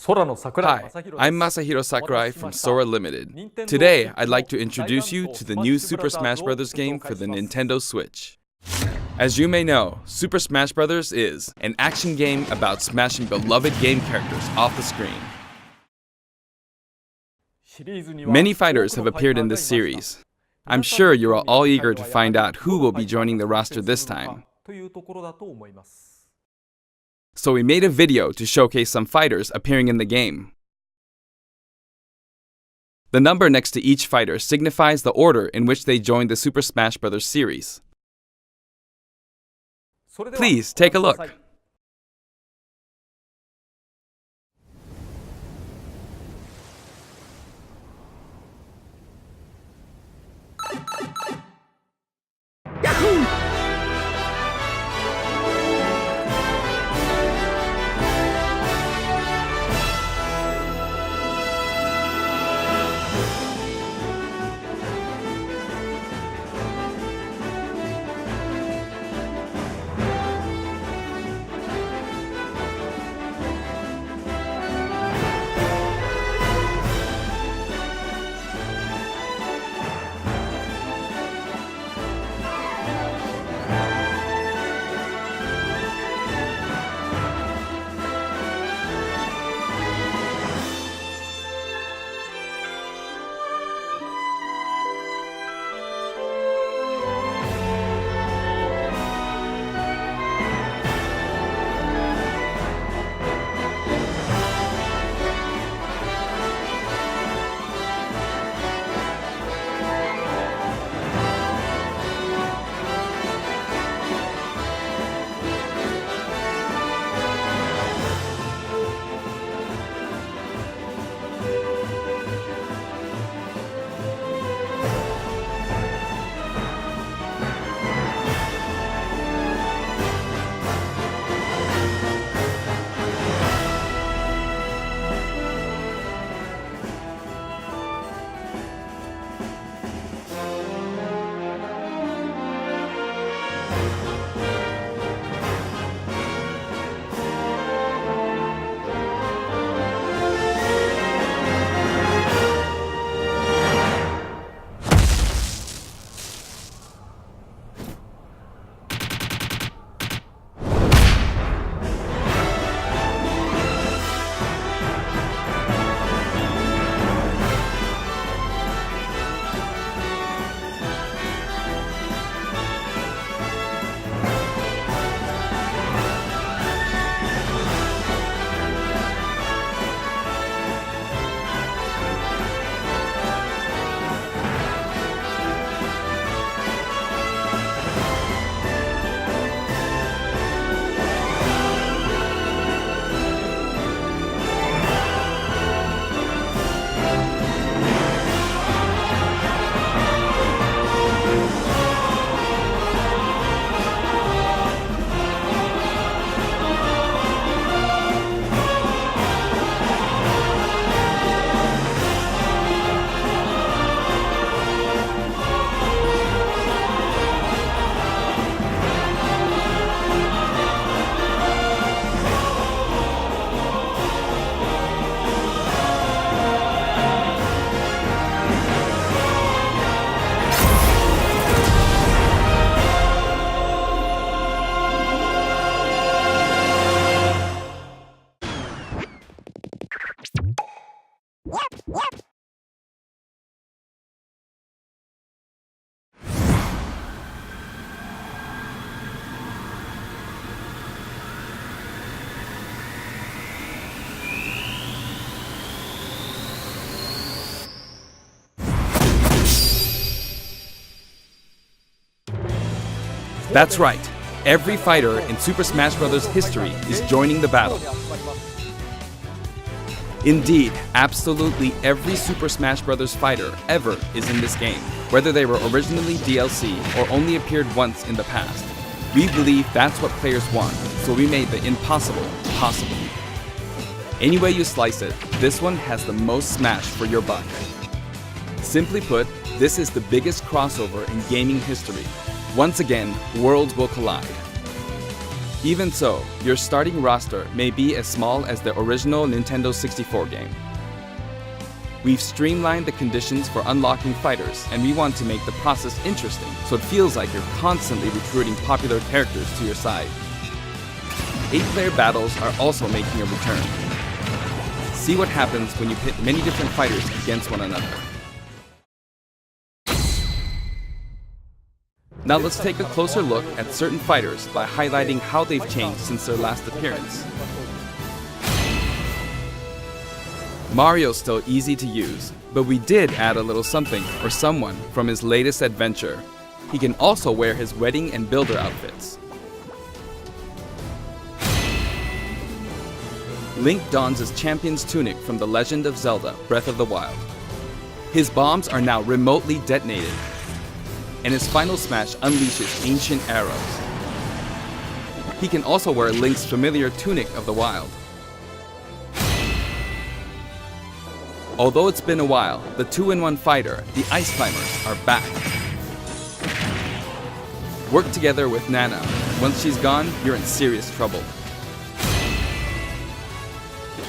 Hi, I'm Masahiro Sakurai from Sora Limited. Today, I'd like to introduce you to the new Super Smash Bros. Game for the Nintendo Switch. As you may know, Super Smash Bros. Is an action game about smashing beloved game characters off the screen. Many fighters have appeared in this series. I'm sure you are all eager to find out who will be joining the roster this time. So we made a video to showcase some fighters appearing in the game. The number next to each fighter signifies the order in which they joined the Super Smash Bros. Series. Please take a look. That's right. Every fighter in Super Smash Bros. History is joining the battle. Indeed, absolutely every Super Smash Bros. Fighter ever is in this game, whether they were originally DLC or only appeared once in the past. We believe that's what players want, so we made the impossible possible. Any way you slice it, this one has the most Smash for your buck. Simply put, this is the biggest crossover in gaming history. Once again, worlds will collide. Even so, your starting roster may be as small as the original Nintendo 64 game. We've streamlined the conditions for unlocking fighters, and we want to make the process interesting so it feels like you're constantly recruiting popular characters to your side. 8-player battles are also making a return. See what happens when you pit many different fighters against one another. Now let's take a closer look at certain fighters by highlighting how they've changed since their last appearance. Mario's still easy to use, but we did add a little something or someone from his latest adventure. He can also wear his wedding and builder outfits. Link dons his champion's tunic from The Legend of Zelda: Breath of the Wild. His bombs are now remotely detonated, and his final smash unleashes ancient arrows. He can also wear Link's familiar Tunic of the Wild. Although it's been a while, the 2-in-1 fighter, the Ice Climbers, are back. Work together with Nana. Once she's gone, you're in serious trouble.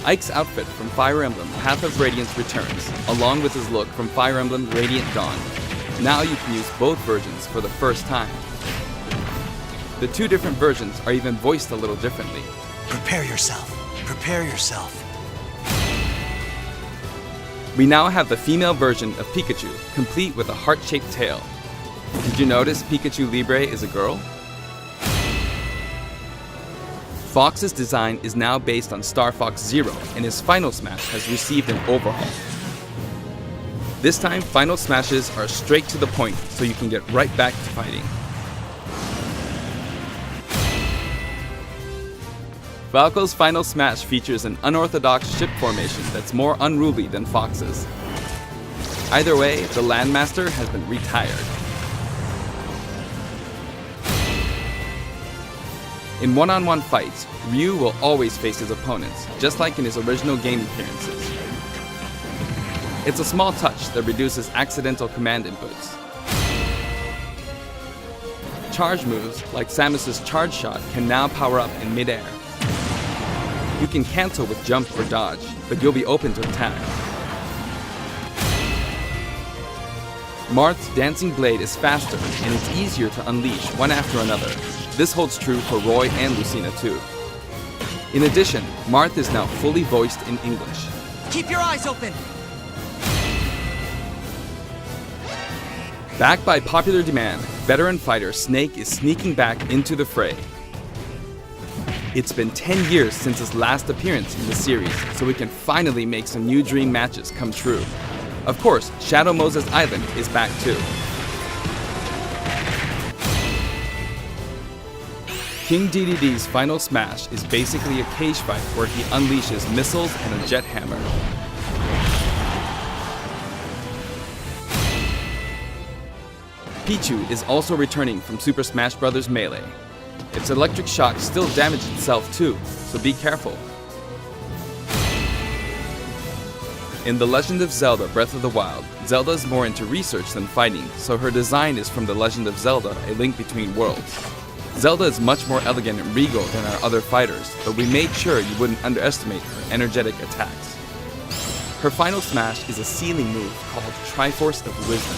Ike's outfit from Fire Emblem Path of Radiance returns, along with his look from Fire Emblem Radiant Dawn. Now you can use both versions for the first time. The two different versions are even voiced a little differently. Prepare yourself. Prepare yourself. We now have the female version of Pikachu, complete with a heart-shaped tail. Did you notice Pikachu Libre is a girl? Fox's design is now based on Star Fox Zero, and his final smash has received an overhaul. This time, final smashes are straight to the point, so you can get right back to fighting. Falco's final smash features an unorthodox ship formation that's more unruly than Fox's. Either way, the Landmaster has been retired. In one-on-one fights, Ryu will always face his opponents, just like in his original game appearances. It's a small touch that reduces accidental command inputs. Charge moves, like Samus's Charge Shot, can now power up in mid-air. You can cancel with jump or dodge, but you'll be open to attack. Marth's Dancing Blade is faster, and it's easier to unleash one after another. This holds true for Roy and Lucina too. In addition, Marth is now fully voiced in English. Keep your eyes open! Backed by popular demand, veteran fighter Snake is sneaking back into the fray. It's been 10 years since his last appearance in the series, so we can finally make some new dream matches come true. Of course, Shadow Moses Island is back too. King DDD's final smash is basically a cage fight where he unleashes missiles and a jet hammer. Pichu is also returning from Super Smash Bros. Melee. Its electric shock still damages itself too, so be careful. In The Legend of Zelda: Breath of the Wild, Zelda is more into research than fighting, so her design is from The Legend of Zelda: A Link Between Worlds. Zelda is much more elegant and regal than our other fighters, but we made sure you wouldn't underestimate her energetic attacks. Her final smash is a ceiling move called Triforce of Wisdom.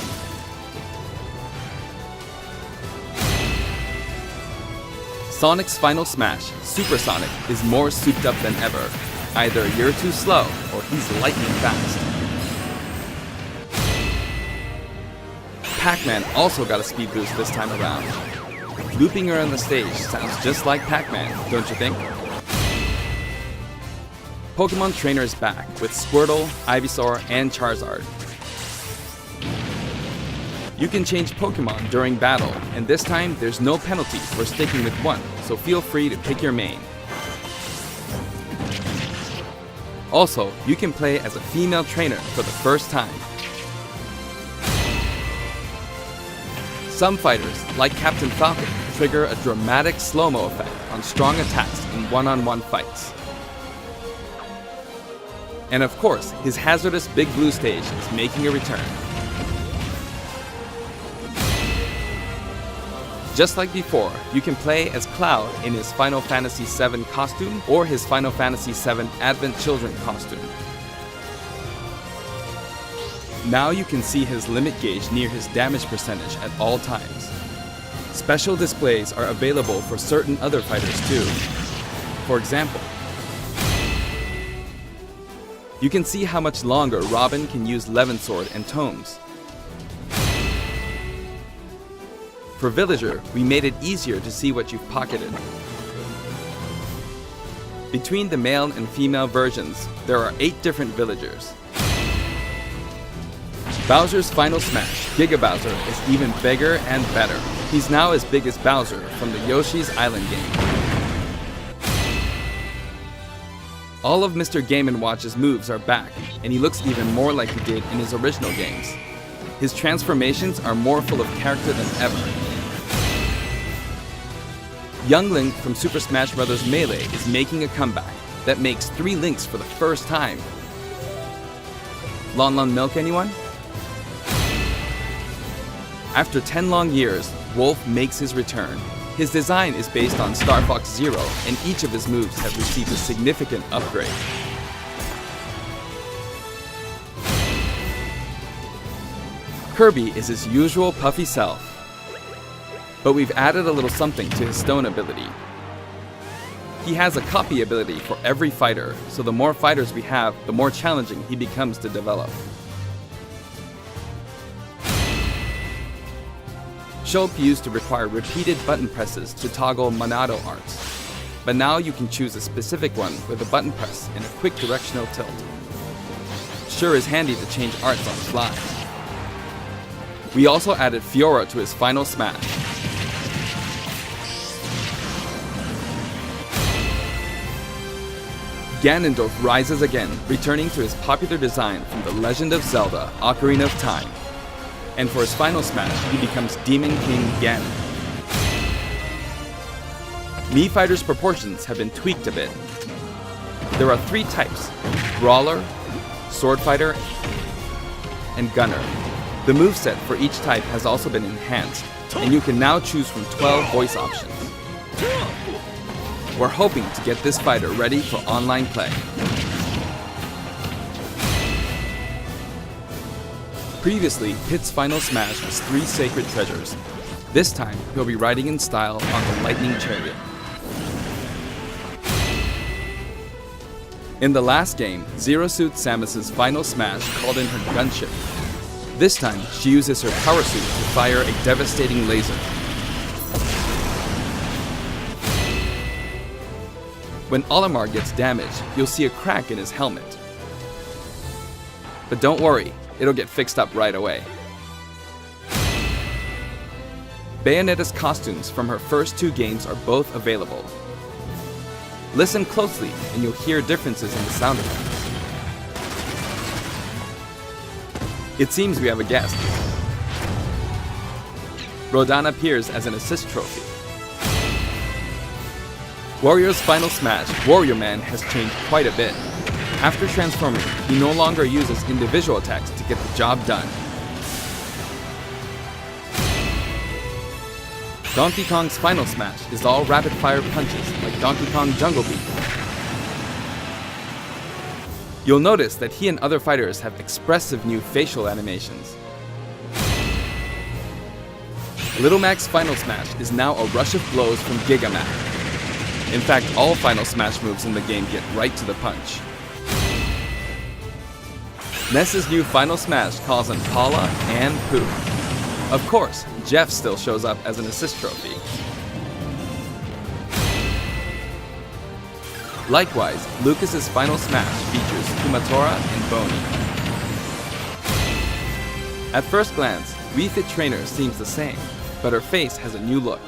Sonic's final smash, Super Sonic, is more souped up than ever. Either you're too slow, or he's lightning fast. Pac-Man also got a speed boost this time around. Looping around the stage sounds just like Pac-Man, don't you think? Pokemon Trainer is back with Squirtle, Ivysaur, and Charizard. You can change Pokemon during battle, and this time there's no penalty for sticking with one, so feel free to pick your main. Also, you can play as a female trainer for the first time. Some fighters, like Captain Falcon, trigger a dramatic slow-mo effect on strong attacks in one-on-one fights. And of course, his hazardous Big Blue stage is making a return. Just like before, you can play as Cloud in his Final Fantasy VII costume or his Final Fantasy VII Advent Children costume. Now you can see his limit gauge near his damage percentage at all times. Special displays are available for certain other fighters too. For example, you can see how much longer Robin can use Levin Sword and Tomes. For Villager, we made it easier to see what you've pocketed. Between the male and female versions, there are 8 different villagers. Bowser's Final Smash, Giga Bowser, is even bigger and better. He's now as big as Bowser from the Yoshi's Island game. All of Mr. Game & Watch's moves are back, and he looks even more like he did in his original games. His transformations are more full of character than ever. Young Link from Super Smash Bros. Melee is making a comeback that makes 3 Links for the first time. Lon Lon Milk, anyone? After 10 long years, Wolf makes his return. His design is based on Star Fox Zero, and each of his moves have received a significant upgrade. Kirby is his usual puffy self, but we've added a little something to his stone ability. He has a copy ability for every fighter, so the more fighters we have, the more challenging he becomes to develop. Shulk used to require repeated button presses to toggle Monado arts, but now you can choose a specific one with a button press and a quick directional tilt. Sure is handy to change arts on the fly. We also added Fiora to his Final Smash. Ganondorf rises again, returning to his popular design from The Legend of Zelda: Ocarina of Time. And for his Final Smash, he becomes Demon King Ganon. Mii Fighter's proportions have been tweaked a bit. There are 3 types: Brawler, Sword Fighter, and Gunner. The moveset for each type has also been enhanced, and you can now choose from 12 voice options. We're hoping to get this fighter ready for online play. Previously, Pit's Final Smash was 3 sacred treasures. This time, he'll be riding in style on the Lightning Chariot. In the last game, Zero Suit Samus's Final Smash called in her gunship. This time, she uses her power suit to fire a devastating laser. When Olimar gets damaged, you'll see a crack in his helmet. But don't worry, it'll get fixed up right away. Bayonetta's costumes from her first 2 games are both available. Listen closely and you'll hear differences in the sound effects. It seems we have a guest. Rodan appears as an assist trophy. Warrior's Final Smash, Warrior Man, has changed quite a bit. After transforming, he no longer uses individual attacks to get the job done. Donkey Kong's Final Smash is all rapid-fire punches like Donkey Kong Jungle Beat. You'll notice that he and other fighters have expressive new facial animations. Little Mac's Final Smash is now a rush of blows from Giga Mac. In fact, all Final Smash moves in the game get right to the punch. Ness's new Final Smash calls on Paula and Pooh. Of course, Jeff still shows up as an assist trophy. Likewise, Lucas's Final Smash features Kumatora and Boney. At first glance, Wii Fit Trainer seems the same, but her face has a new look.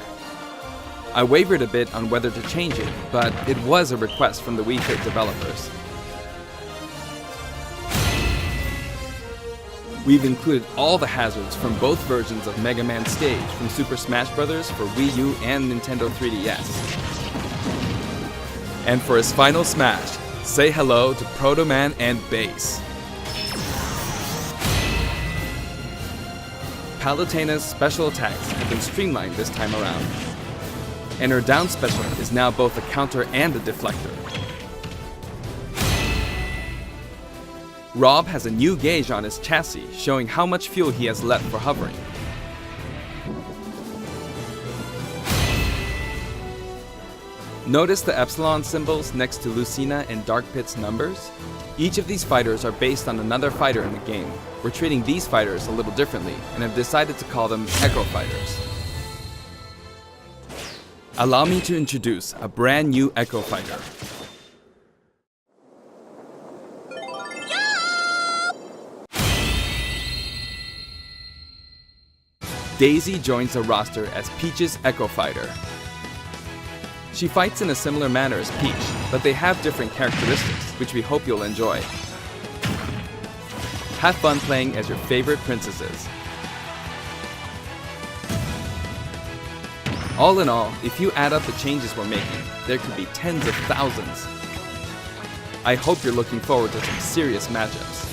I wavered a bit on whether to change it, but it was a request from the Wii Fit developers. We've included all the hazards from both versions of Mega Man Stage from Super Smash Bros. For Wii U and Nintendo 3DS. And for his Final Smash, say hello to Proto Man and Bass. Palutena's special attacks have been streamlined this time around, and her down special is now both a counter and a deflector. Rob has a new gauge on his chassis, showing how much fuel he has left for hovering. Notice the epsilon symbols next to Lucina and Dark Pit's numbers? Each of these fighters are based on another fighter in the game. We're treating these fighters a little differently and have decided to call them Echo Fighters. Allow me to introduce a brand new Echo Fighter. Daisy joins the roster as Peach's Echo Fighter. She fights in a similar manner as Peach, but they have different characteristics, which we hope you'll enjoy. Have fun playing as your favorite princesses. All in all, if you add up the changes we're making, there could be tens of thousands. I hope you're looking forward to some serious matchups.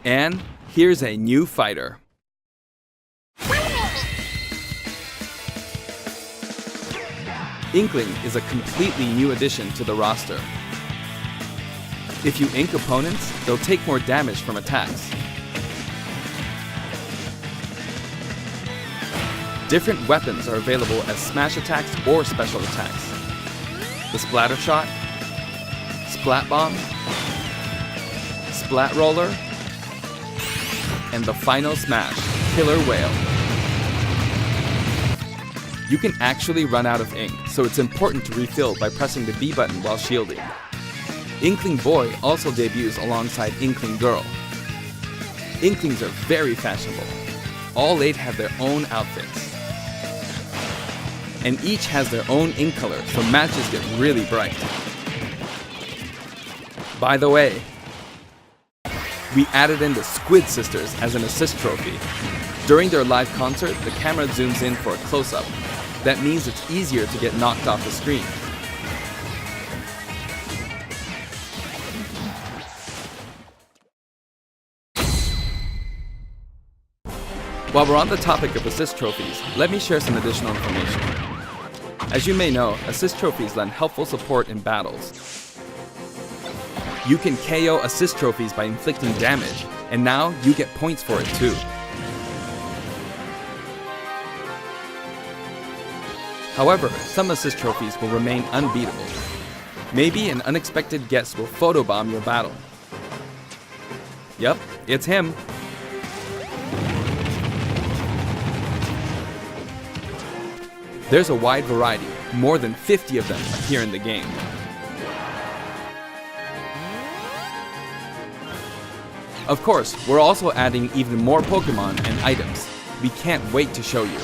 And here's a new fighter. Inkling is a completely new addition to the roster. If you ink opponents, they'll take more damage from attacks. Different weapons are available as smash attacks or special attacks. The Splatter Shot, Splat Bomb, Splat Roller, and the final smash, Killer Whale. You can actually run out of ink, so it's important to refill by pressing the B button while shielding. Inkling Boy also debuts alongside Inkling Girl. Inklings are very fashionable. All 8 have their own outfits. And each has their own ink color, so matches get really bright. By the way, we added in the Squid Sisters as an assist trophy. During their live concert, the camera zooms in for a close-up. That means it's easier to get knocked off the screen. While we're on the topic of assist trophies, let me share some additional information. As you may know, assist trophies lend helpful support in battles. You can KO assist trophies by inflicting damage, and now you get points for it too. However, some assist trophies will remain unbeatable. Maybe an unexpected guest will photobomb your battle. Yep, it's him. There's a wide variety, more than 50 of them appear in the game. Of course, we're also adding even more Pokemon and items. We can't wait to show you.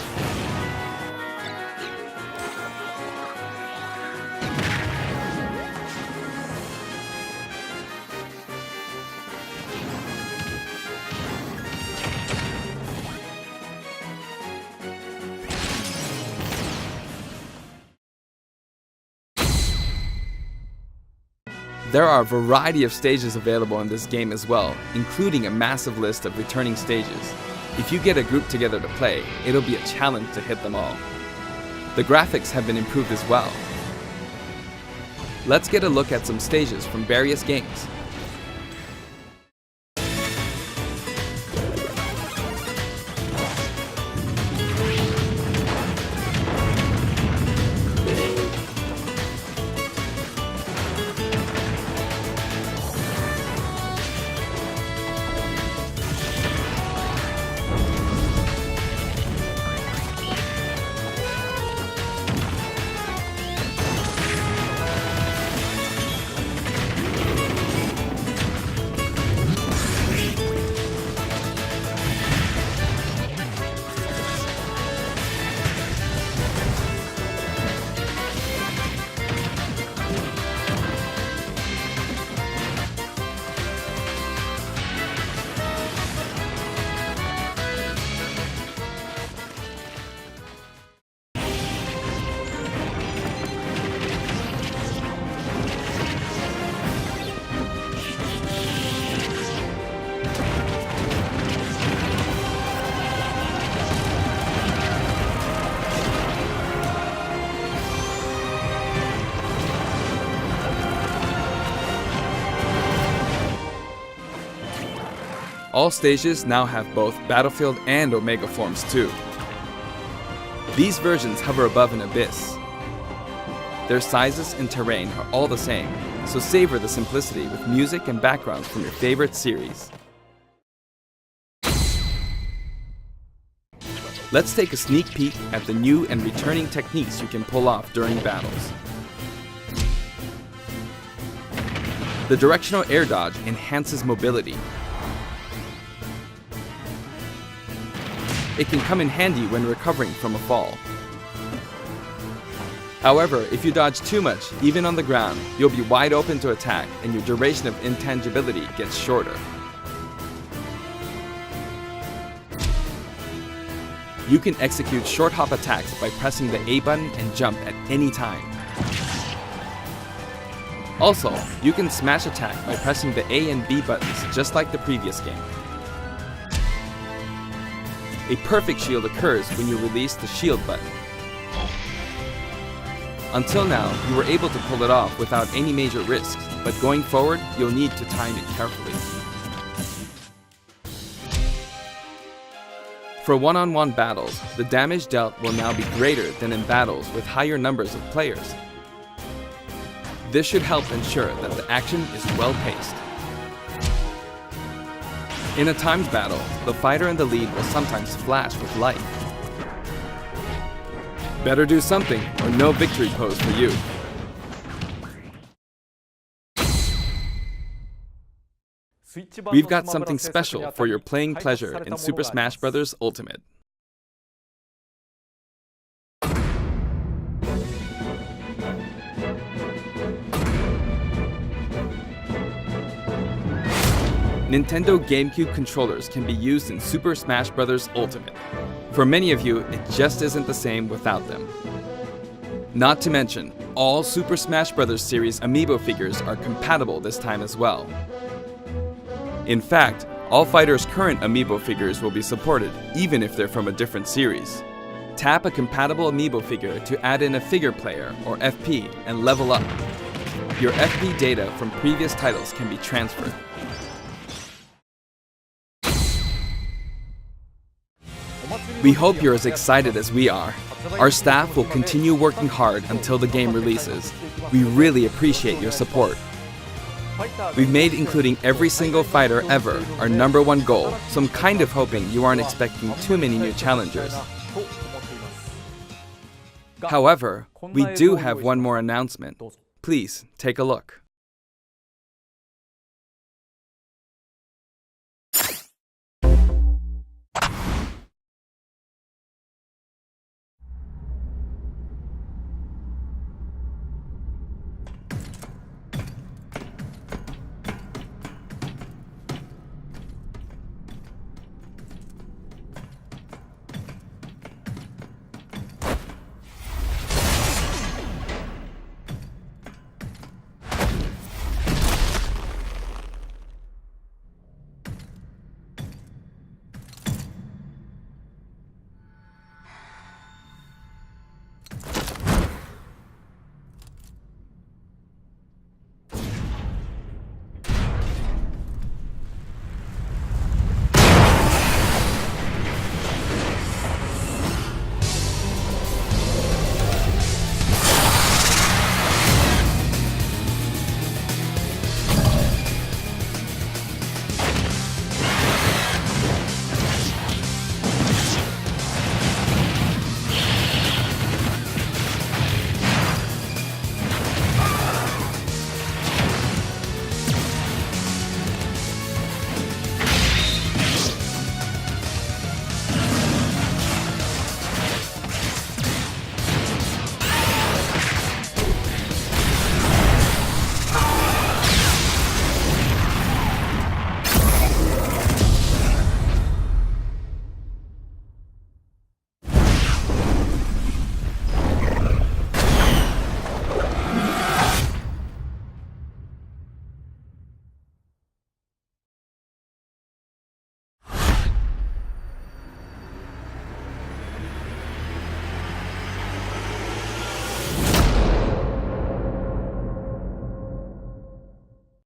There are a variety of stages available in this game as well, including a massive list of returning stages. If you get a group together to play, it'll be a challenge to hit them all. The graphics have been improved as well. Let's get a look at some stages from various games. All stages now have both Battlefield and Omega forms too. These versions hover above an abyss. Their sizes and terrain are all the same, so savor the simplicity with music and backgrounds from your favorite series. Let's take a sneak peek at the new and returning techniques you can pull off during battles. The directional air dodge enhances mobility. It can come in handy when recovering from a fall. However, if you dodge too much, even on the ground, you'll be wide open to attack and your duration of intangibility gets shorter. You can execute short hop attacks by pressing the A button and jump at any time. Also, you can smash attack by pressing the A and B buttons just like the previous game. A perfect shield occurs when you release the shield button. Until now, you were able to pull it off without any major risks, but going forward, you'll need to time it carefully. For one-on-one battles, the damage dealt will now be greater than in battles with higher numbers of players. This should help ensure that the action is well-paced. In a timed battle, the fighter in the lead will sometimes flash with light. Better do something, or no victory pose for you. We've got something special for your playing pleasure in Super Smash Bros. Ultimate. Nintendo GameCube controllers can be used in Super Smash Bros. Ultimate. For many of you, it just isn't the same without them. Not to mention, all Super Smash Bros. Series amiibo figures are compatible this time as well. In fact, all fighters' current amiibo figures will be supported, even if they're from a different series. Tap a compatible amiibo figure to add in a figure player, or FP, and level up. Your FP data from previous titles can be transferred. We hope you're as excited as we are. Our staff will continue working hard until the game releases. We really appreciate your support. We've made including every single fighter ever our #1 goal, so I'm kind of hoping you aren't expecting too many new challengers. However, we do have one more announcement. Please take a look.